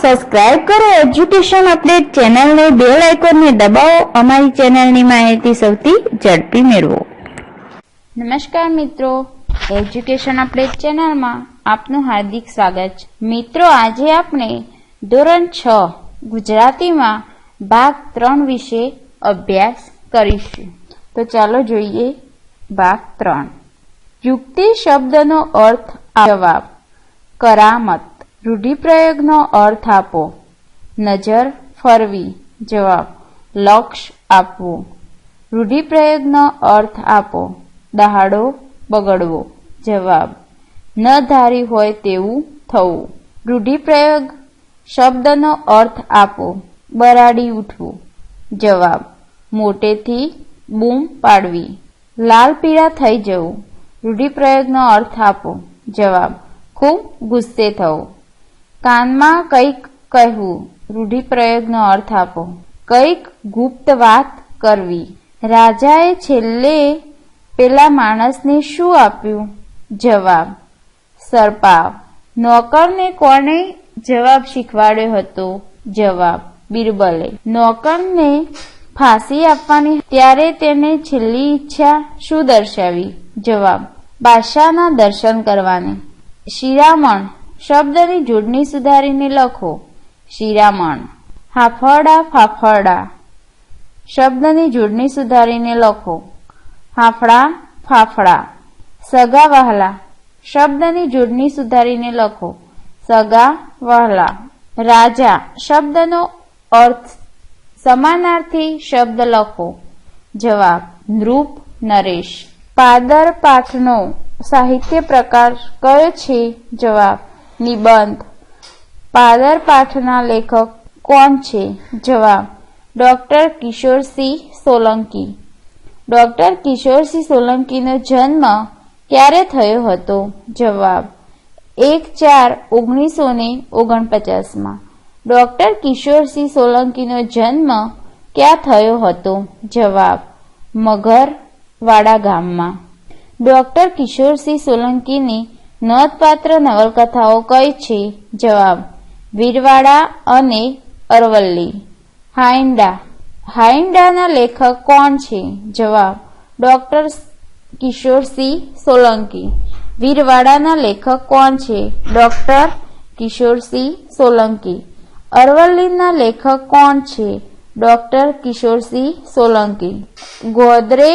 Subscribe કરો education update ચેનલને, બેલ આઇકોનને દબાવો અમારી ચેનલની માહિતી સૌથી ઝડપી મેળવો। નમસ્કાર મિત્રો, એજ્યુકેશન અપડેટ ચેનલમાં આપનું હાર્દિક સ્વાગત છે। મિત્રો, આજે આપણે ધોરણ 6 ગુજરાતીમાં ભાગ 3 વિશે અભ્યાસ કરીશું। તો ચાલો જોઈએ ભાગ 3। યુક્તિ શબ્દનો અર્થ જવાબ। કરામત। રૂઢિપ્રયોગનો અર્થ આપો। નજર ફરવી જવાબ। લક્ષ્ય આપવું। રૂઢિપ્રયોગનો અર્થ આપો। દહાડો બગડવો જવાબ। ન ધારી હોય તેવું થવું। રૂઢિપ્રયોગ શબ્દનો અર્થ આપો। બરાડી ઉઠવું જવાબ। મોટેથી બૂમ પાડવી। લાલ પીળા થઈ જવું। રૂઢિપ્રયોગનો અર્થ આપો જવાબ। ખૂબ ગુસ્સે થવું। કાનમાં કંઈક કહેવું। રૂઢિપ્રયોગનો અર્થ આપો। કંઈક ગુપ્ત વાત કરવી। રાજાએ છેલ્લે પેલા માણસને શું આપ્યું? જવાબ। સરપાવ। નોકરને કોણે જવાબ શીખવાડ્યો હતો? જવાબ। બિરબલે। નોકરને ફાંસી આપવાની ત્યારે તેને છેલ્લી ઈચ્છા શું દર્શાવી? જવાબ। બાદશાહના દર્શન કરવાની। શિરામણ શબ્દની જોડણી સુધારીને લખો। શિરામણ। હાફરડા ફાફરડા શબ્દની જોડણી સુધારીને લખો। હાફડા ફાફડા। સગા વહાલા શબ્દની જોડણી સુધારીને લખો। સગા વહાલા। રાજા શબ્દનો અર્થ સમાનાર્થી શબ્દ લખો। જવાબ। નૃપ નરેશ। પાદર પાઠનો સાહિત્ય પ્રકાર કયો છે? જવાબ। નિબંધ। પાદર પાઠના લેખક કોણ છે? જવાબ। ડોક્ટર કિશોરસિંહ સોલંકી। ડોક્ટર કિશોરસિંહ સોલંકીનો જન્મ ક્યારે થયો હતો? જવાબ। 1/4/1949। ડોક્ટર કિશોરસિંહ સોલંકીનો જન્મ ક્યાં થયો હતો? જવાબ। મઘરવાડા ગામમાં। ડોક્ટર કિશોરસિંહ સોલંકીની નોંધપાત્ર નવલકથાઓ કઈ છે? જવાબ। વીરવાડા અને અરવલ્લી। હાઇંડા। હાઇંડાના લેખક કોણ છે? જવાબ। ડોક્ટર કિશોરસિંહ સોલંકી। વીરવાડાના લેખક કોણ છે? ડોક્ટર કિશોરસિંહ સોલંકી। અરવલ્લીના લેખક કોણ છે? ડોક્ટર કિશોરસિંહ સોલંકી। ગોદરે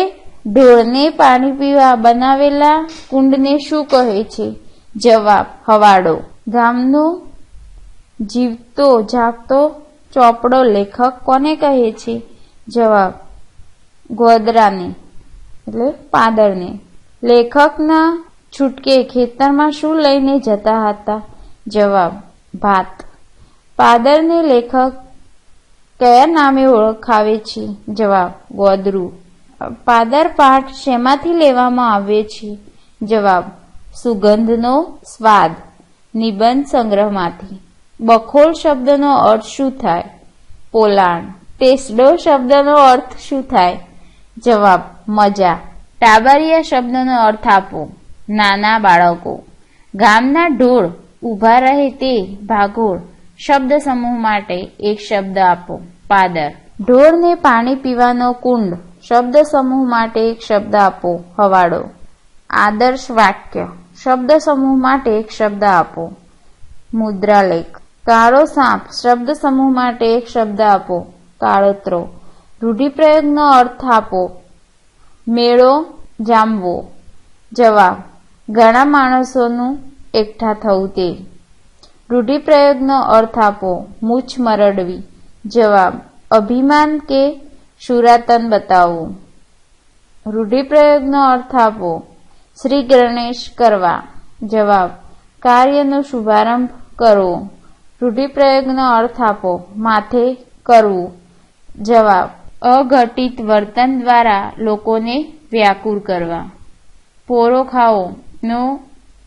ઢોરને પાણી પીવા બનાવેલા કુંડને શું કહે છે? જવાબ। હવાડો। ગામનો જીવતો જાગતો ચોપડો લેખક કોને કહે છે? જવાબ। ગોદરાને એટલે પાદરને। લેખકના છૂટકે ખેતરમાં શું લઈને જતા હતા? જવાબ। ભાત। પાદરને લેખક કયા નામે ઓળખાવે છે? જવાબ। ગોદરું। પાદર પાઠ શેમાંથી લેવામાં આવ્યો છે? જવાબ। સુગંધનો સ્વાદ નિબંધ સંગ્રહમાંથી। બખોલ શબ્દનો અર્થ શું થાય? પોલાણ। ટેસડો શબ્દનો અર્થ શું થાય? જવાબ। મજા। ટાબરિયા શબ્દનો અર્થ આપો। નાના બાળકો। ગામના ઢોર ઊભા રહે તે ભાગોળ શબ્દ સમૂહ માટે એક શબ્દ આપો। પાદર। ઢોરને પાણી પીવાનો કુંડ શબ્દ સમૂહ માટે એક શબ્દ આપો। હવાડો। આદર્શ વાક્ય શબ્દ સમૂહ માટે એક શબ્દ આપો। મુદ્રાલેખ। કાળો સાપ શબ્દ સમૂહ માટે એક શબ્દ આપો। કાળોતરો। રૂઢિપ્રયોગનો અર્થ આપો। મેળો જામવો જવાબ। ઘણા માણસોનું એકઠા થવું તે। રૂઢિપ્રયોગનો અર્થ આપો। મૂછ મરડવી જવાબ। અભિમાન કે શુરાતન બતાવવું। રૂઢિપ્રયોગનો અર્થ આપો। શ્રી ગણેશ કરવા જવાબ। કાર્યનો શુભારંભ કરવો। રૂઢિપ્રયોગનો અર્થ આપો। માથે કરવું જવાબ। અઘટિત વર્તન દ્વારા લોકોને વ્યાકુળ કરવા। પોરો ખાવો નો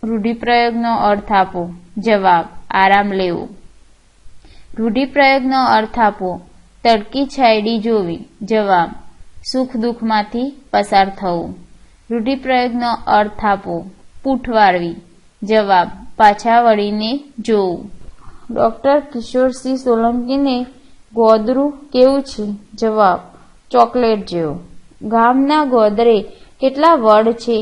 રૂઢિપ્રયોગનો અર્થ આપો। જવાબ। આરામ લેવો। રૂઢિપ્રયોગનો અર્થ આપો। તડકી છાયડી જોવી જવાબ। સુખ દુઃખમાંથી પસાર થવું। રૂઢિપ્રયોગનો અર્થ આપો। પૂંઠ વાળવી જવાબ। પાછા વળીને જોવું। ડોક્ટર કિશોરસિંહ સોલંકીને ગોદરું કેવું છે? જવાબ, ચોકલેટ જેવું. ગામના ગોદરે કેટલા વડ છે?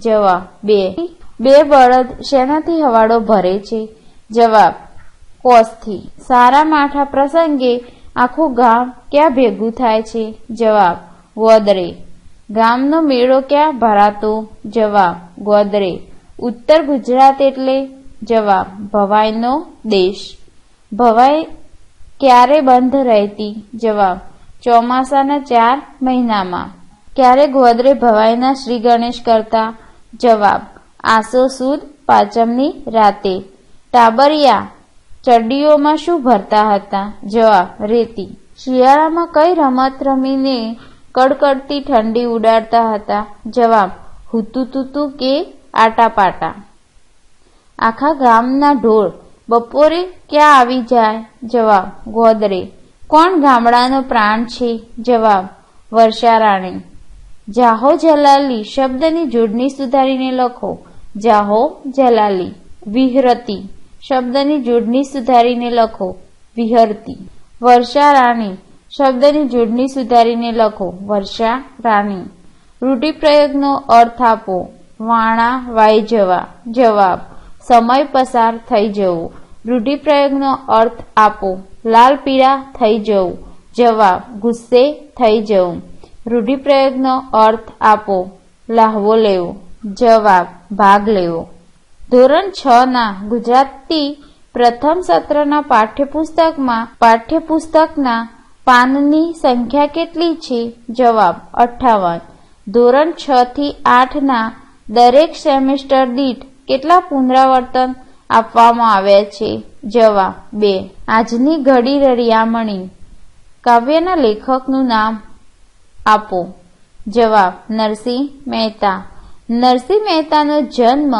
જવાબ, 2. 2 બળદ શેનાથી હવાડો ભરે છે? જવાબ, કોસથી. સારા માઠા પ્રસંગે આખું ગામ ક્યાં ભેગું થાય છે? જવાબ, ગોદરે. ગામનો મેળો ક્યાં ભરાતો? જવાબ, ગોદરે. ઉત્તર ગુજરાત એટલે? જવાબ, ભવાઈનો દેશ. ભવાઈ ક્યારે બંધ રહેતી? જવાબ, ચોમાસાના 4 મહિનામાં. ક્યારે ગોદરે ભવાઈના શ્રી ગણેશ કરતા? જવાબ, આસો સુદ પાંચમની રાતે. ટાબરિયા ચડ્ડીઓમાં શું ભરતા હતા? જવાબ, રેતી. શિયાળામાં કઈ રમત રમીને કડકડતી ઠંડી ઉડાડતા હતા? જવાબ, હુતુતુતુ કે આટાપાટા. આખા ગામના ઢોર બપોરે ક્યાં આવી જાય? જવાબ, ગોદરે. કોણ ગામડાનો પ્રાણ છે? જવાબ, વર્ષારાણી. જાહો જલાલી શબ્દની જોડણી સુધારીને લખો. જાહો જલાલી. વિહરતી શબ્દની જોડણી સુધારીને લખો. વિહરતી. વર્ષારાણી શબ્દની જોડણી સુધારીને લખો. વર્ષા રાણી. રૂઢિપ્રયોગનો અર્થ આપો. વાણા વાઈ જવા. જવાબ, સમય પસાર થઈ જવું. રૂઢિપ્રયોગનો અર્થ આપો. લાલ પીળા થઈ જવું. જવાબ, ગુસ્સે થઈ જવું. રૂઢિપ્રયોગનો અર્થ આપો. લહાવો લેવો. જવાબ, ભાગ લેવો. ધોરણ 6 ના ગુજરાતી પ્રથમ સત્રના પાઠ્યપુસ્તકના પાનની સંખ્યા કેટલી છે? જવાબ, 58. ધોરણ 6 થી 8 ના દરેક સેમેસ્ટર દીઠ કેટલા પુનરાવર્તન આપવામાં આવ્યા છે? જવાબ, 2. આજની ઘડી રળિયામણી કાવ્યના લેખકનું નામ આપો. જવાબ, નરસિંહ મહેતા. નરસિંહ મહેતાનો જન્મ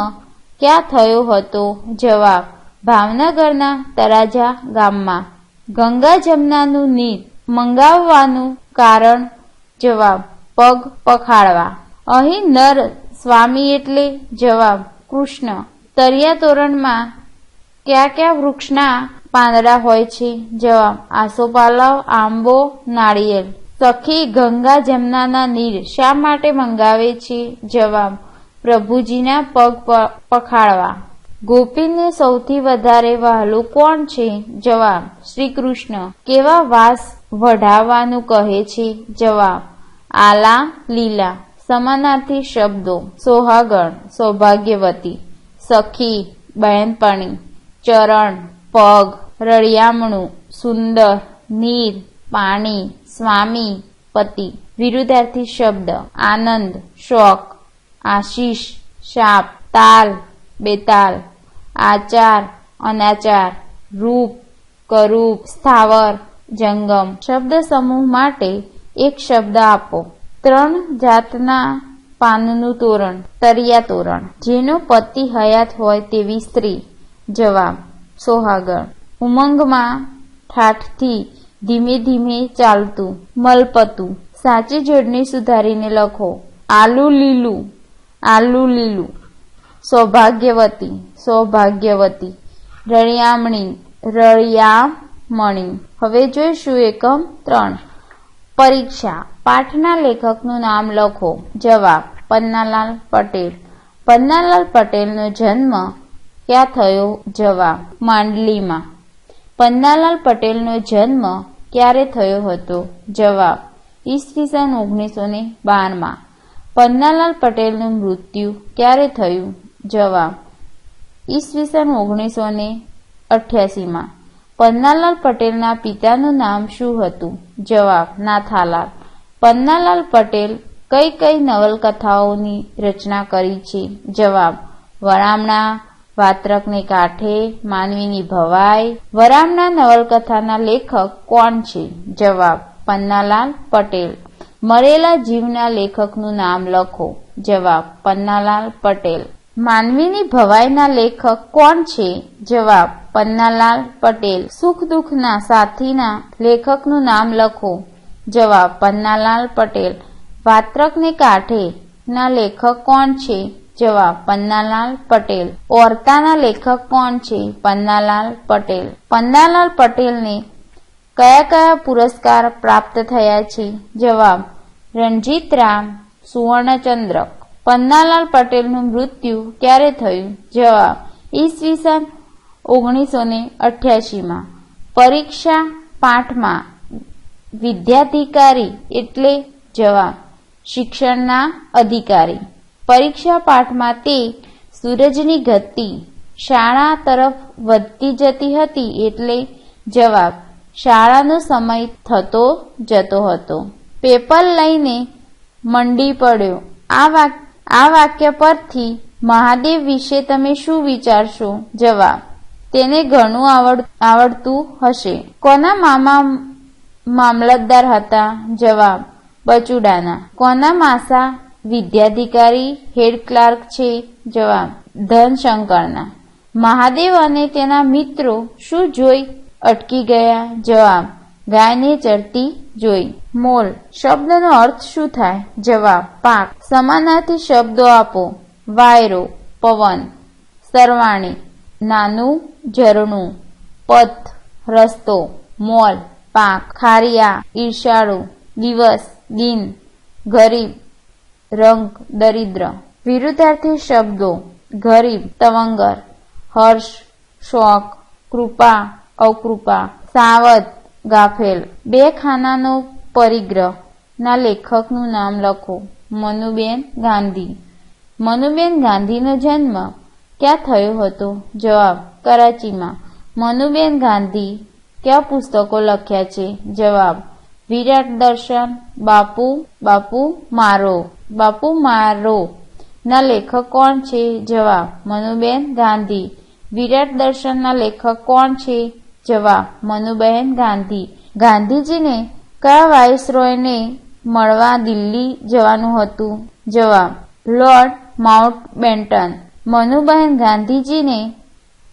ક્યાં થયો હતો? જવાબ, ભાવનગરના તળાજા ગામમાં. ગંગા જમનાનું નીર મંગાવવાનું કારણ? જવાબ, પગ પખાળવા. અહીં નર સ્વામી એટલે? જવાબ, કૃષ્ણ. તરિયા તોરણમાં કયા વૃક્ષના પાંદડા હોય છે? જવાબ, આસોપાલવ, આંબો, નાળિયેર. સખી ગંગા જમનાના નીર શા માટે મંગાવે છે? જવાબ, પ્રભુજીના પગ પખાળવા. ગોપીને સૌથી વધારે વહાલું કોણ છે? જવાબ, શ્રી કૃષ્ણ. કેવા વાસ વઢાવવાનું કહે છે? જવાબ, આલા લીલા. સમાનાર્થી શબ્દો. સોહાગણ સૌભાગ્યવતી. સખી બહેનપણી. ચરણ પગ. રળિયામણું સુંદર. નીર પાણી. સ્વામી પતિ. વિરુદ્ધાર્થી શબ્દ. આનંદ શોક. આશીષ શાપ. તાલ બેતાલ. આચાર અનાચાર. રૂપ કરૂપ. સ્થાવર જંગમ. શબ્દ સમૂહ માટે એક શબ્દ આપો. 3 જાતના પાનનું તોરણ. તરિયા તોરણ. જેનો પતિ હયાત હોય તેવી સ્ત્રી. જવાબ, સોહાગણ. ઉમંગમાં ઠાઠથી ધીમે ધીમે ચાલતું. મલપતું. સાચી જોડણી સુધારીને લખો. આલુ લીલું. આલુ લીલું. સૌભાગ્યવતી. સૌભાગ્યવતી. રળિયામણી. રળિયામણી. હવે જોઈશું એકમ 3. પરીક્ષા. પાઠના લેખકનું નામ લખો. જવાબ, પન્નાલાલ પટેલ. પન્નાલાલ પટેલનો જન્મ ક્યાં થયો? જવાબ, માંડલીમાં. પન્નાલાલ પટેલનો જન્મ ક્યારે થયો હતો? જવાબ, ઈસવીસન 1912માં. પન્નાલાલ પટેલનું મૃત્યુ ક્યારે થયું? જવાબ, ઈસવીસન 1988માં. પન્નાલાલ પટેલના પિતાનું નામ શું હતું? જવાબ, નાથાલાલ. પન્નાલાલ પટેલ કઈ કઈ નવલકથાઓની રચના કરી છે? જવાબ, વરામણા, વાત્રકને કાંઠે, માનવીની ભવાઈ. વરામણા નવલકથાના લેખક કોણ છે? જવાબ, પન્નાલાલ પટેલ. મરેલા જીવના લેખકનું નામ લખો. જવાબ, પન્નાલાલ પટેલ. માનવીની ભવાઈના લેખક કોણ છે? જવાબ, પન્નાલાલ પટેલ. સુખ દુઃખના સાથીના લેખકનું નામ લખો. જવાબ, પન્નાલાલ પટેલ. વાત્રકને કાંઠે ના લેખક કોણ છે? જવાબ પન્નાલાલ પટેલ. ઓરતાના લેખક કોણ છે? પન્નાલાલ પટેલ. પન્નાલાલ પટેલને કયા કયા પુરસ્કાર પ્રાપ્ત થયા છે? જવાબ રણજીતરામ સુવર્ણચંદ્રક. પન્નાલાલ પટેલનું મૃત્યુ ક્યારે થયું? જવાબ ઈસવીસન 1988માં. પરીક્ષા પાઠમાં વિદ્યાધિકારી એટલે? જવાબ શિક્ષણના અધિકારી. પરીક્ષા પાઠમાં તે સૂરજની ગતિ શાળા તરફ વધતી જતી હતી એટલે? જવાબ શાળાનો સમય થતો જતો હતો. પેપર લઈને મંડી પડ્યો. આ વાક્ય પરથી મહાદેવ વિશે તમે શું વિચારશો? જવાબ તેને ઘણું આવડતું હશે. કોના મામા મામલતદાર હતા? જવાબ બચુડાના. કોના માસા વિદ્યાધિકારી હેડ ક્લાર્ક છે? જવાબ ધનશંકરના. મહાદેવ અને તેના મિત્રો શું જોઈ અટકી ગયા? જવાબ ગાયને ચરતી જોઈ. મોલ શબ્દનો અર્થ શું થાય? જવાબ પાક. સમાનાર્થી શબ્દો આપો. વાયરો પવન, સરવાણી નાનું ઝરણું, પથ રસ્તો, મોલ પાક, ખારિયા ઈર્ષાળુ, દિવસ દિન, ગરીબ રંગ દરિદ્ર. વિરુદ્ધાર્થી શબ્દો ગરીબ તવંગર, હર્ષ શોક, કૃપા અકૃપા, સાવધ ગાફેલ. બે ખાનાનો પરિગ્રહ ના લેખકનું નામ લખો. મનુબેન ગાંધી. મનુબેન ગાંધીનો જન્મ ક્યાં થયો હતો? જવાબ કરાચીમાં. મનુબેન ગાંધી કયા પુસ્તકો લખ્યા છે? જવાબ વિરાટ દર્શન, બાપુ મારો ના લેખક કોણ છે? જવાબ મનુબેન ગાંધી. વિરાટ દર્શન ના લેખક કોણ છે? જવાબ મનુબેન ગાંધી. ગાંધીજીને કયા વાઇસરોયને મળવા દિલ્હી જવાનું હતું? જવાબ લોર્ડ માઉન્ટબેટન. મનુબેન ગાંધીજીને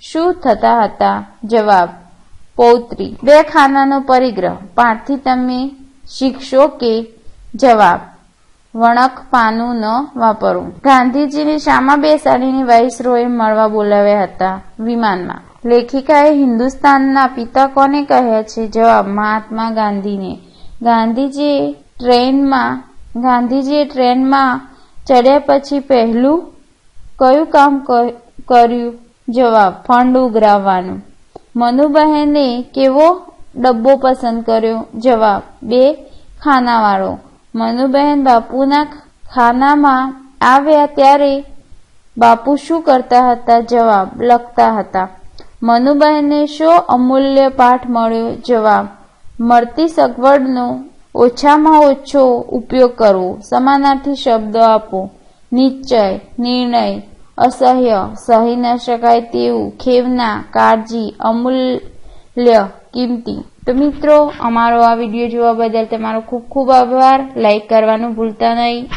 શું થતા હતા? જવાબ પૌત્રી. બે ખાનાનો પરિગ્રહ પાઠથી તમે શીખશો કે? જવાબ વણક પાનું ન વાપરવું. ગાંધીજીને શામાં બેસાડીને વાઇસરોયે મળવા બોલાવ્યા હતા? વિમાનમાં. લેખિકાએ હિન્દુસ્તાનના પિતા કોને કહ્યા છે? જવાબ મહાત્મા ગાંધીને. ગાંધીજીએ ટ્રેનમાં ચડ્યા પછી પહેલું કયું કામ કર્યું? જવાબ ફંડ ઉઘરાવવાનું. મનુબહેને કેવો ડબ્બો પસંદ કર્યો? જવાબ 2 ખાનાવાળો. મનુબહેન બાપુના ખાનામાં આવ્યા ત્યારે બાપુ શું કરતા હતા? જવાબ લખતા હતા. મનુબહેનને શો અમૂલ્ય પાઠ મળ્યો? જવાબ મળતી સગવડનો ઓછામાં ઓછો ઉપયોગ કરવો. સમાનાર્થી શબ્દો આપો. નિશ્ચય, નિર્ણય, અસહ્ય, સહી ન શકાય તેવું, ખેવના, કાળજી, અમૂલ્ય, કિંમતી. તો મિત્રો, અમારો આ વિડીયો જોવા બદલ તમારો ખૂબ ખૂબ આભાર. લાઈક કરવાનું ભૂલતા નહીં.